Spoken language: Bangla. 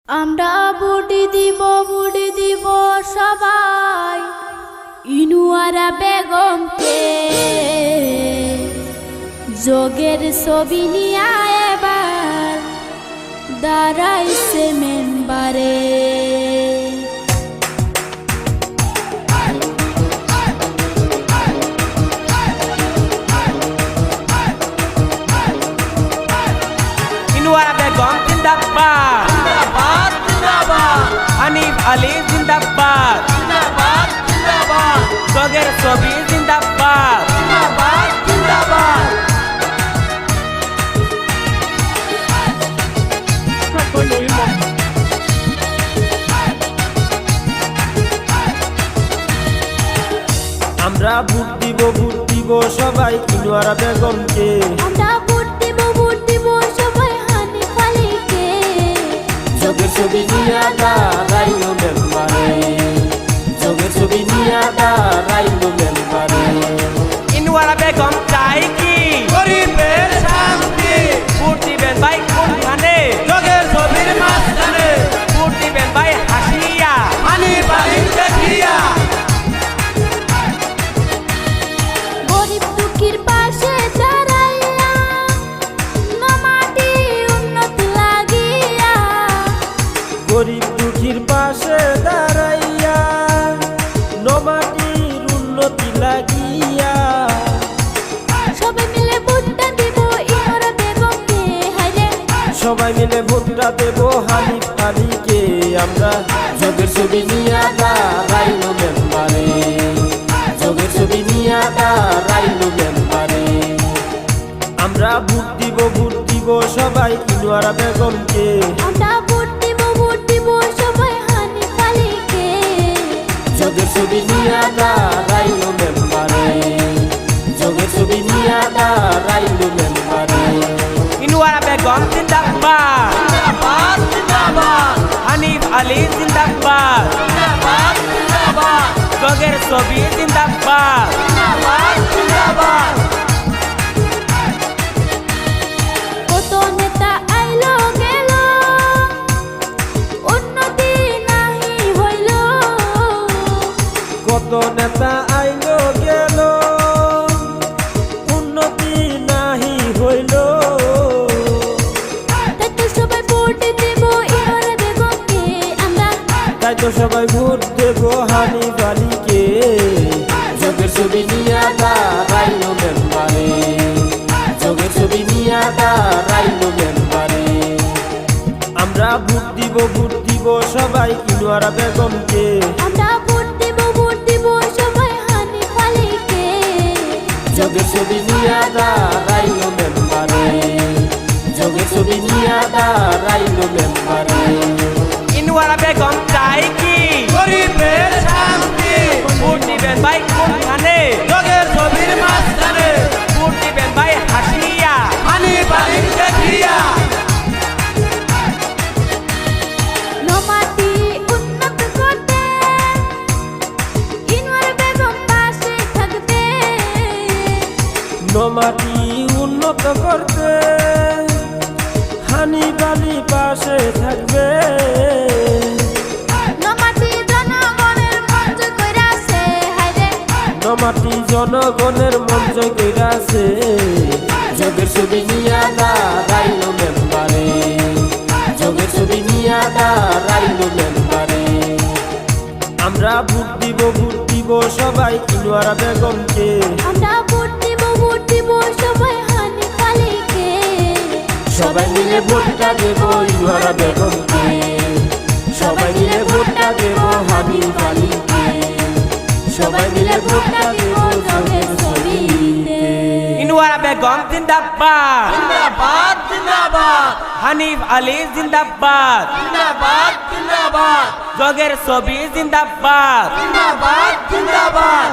আমরা বুড়ি দিব সবাই ইনুয়ারা বেগমকে যোগের ছবি নিয়ে এবার দাঁড়াইছে মেম্বারে। ইনুয়ারা বেগম জিন্দাবাদ, জিন্দাবাদ জিন্দাবাদ, হানিফ আলী জিন্দাবাদ, জিন্দাবাদ জিন্দাবাদ, যোগের ছবি জিন্দাবাদ, জিন্দাবাদ জিন্দাবাদ। আমরা ভোট দিব সবাই ইনুয়ারা বেগমকে। আমরা ভোট দিব সবাই হানিফ আলীকে। যোগের ছবি নিয়ে দাঁড়াইলো মেম্বারে, যোগের ছবি নিয়ে দাঁড়াইলো মেম্বারে। ইনুয়ারা বেগম চাই কি গরিবের শান্তি, ভোট দিবেন ভাই কোনখানে? যোগের ছবির মাঝখানে, ভোট দিবেন ভাই হাসিয়া, হানিফ আলী দেখিয়া। গরিব দুঃখীর পাশে দাঁড়াইয়া নমাটি উন্নতি লাগিয়া। গরিব দুঃখীর পাশে দাঁড়াইয়া নমাটির উন্নতি লাগিয়া। সবাই মিলে ভোটটা দিব ইনুয়ারা বেগমকে। হায়রে সবাই মিলে ভোটটা দেব হানিফ আলীকে। আমরা যোগের ছবি নিয়ে দাঁড়াইলো মেম্বারে, যোগের ছবি নিয়ে দাঁড়াইলো মেম্বারে। আমরা ভোট দিব সবাই ইনুয়ারা বেগমকে। আমরা ভোট দিব সবাই হানিফ আলীকে। যোগের ছবি নিয়ে দাঁড়াইলো মেম্বারে, যোগের ছবি নিয়ে দাঁড়াইলো মেম্বারে। ইনুয়ারা বেগম জিন্দাবাদ, জিন্দাবাদ জিন্দাবাদ, হানিফ আলী জিন্দাবাদ, জিন্দাবাদ জিন্দাবাদ, যোগের ছবি জিন্দাবাদ। জিন্দাবাদ জিন্দাবাদ। কত নেতা আইলো গেল উন্নতি নাহি হইল। কত নেতা আইলো গেল উন্নতি নাহি হইল। তাই তো সবাই ভোট দিব ইনুয়ারা বেগমকে। আমরা তাই তো সবাই ভোট দেব হানিফ আলীকে। যোগের ছবি নিয়ে দাঁড়াইলো মেম্বারে, যোগের ছবি নিয়ে দাঁড়াইলো মেম্বারে। আমরা ভোট দিব সবাই ইনুয়ারা বেগমকে। আমরা ভোট দিব সবাই হানিফ আলীকে। যোগের ছবি নিয়ে দাঁড়াইলো মেম্বারে, যোগের ছবি নিয়ে দাঁড়াইলো মেম্বারে। ইনুয়ারা বেগম চাই কি গরিবের শান্তি, ভোট দিবেন ভাই কোনখানে? যোগের ছবির মাঝখানে, ভোট দিবেন ভাই হাসিয়া, হানিফ আলী দেখিয়া। নমাটি উন্নত করতে ইনুয়ারা বেগম পাশে থাকবে। নমাটি উন্নত করতে হানিফ আলী পাশে থাকবে। নমাটি জনগণের মন জয় কইরাছে। হায়রে নমাটি জনগণের মন জয় কইরাছে। যোগের ছবি নিয়ে দাঁড়াইলো মেম্বারে, যোগের ছবি নিয়ে দাঁড়াইলো মেম্বারে। আমরা ভোট দিব সবাই ইনুয়ারা বেগমকে। আমরা ভোট দিব সবাই হানিফ আলীকে। সবাই মিলে ভোটটা দেব ইনুয়ারা বেগমকে। সবাই মিলে ভোটটা দেব হানিফ আলীকে। সবাই মিলে ভোটটা দেব যোগের ছবিতে। ইনুয়ারা বেগম জিন্দাবাদ, জিন্দাবাদ জিন্দাবাদ, হানিফ আলী জিন্দাবাদ, জিন্দাবাদ জিন্দাবাদ, যোগের ছবি জিন্দাবাদ। জিন্দাবাদ জিন্দাবাদ।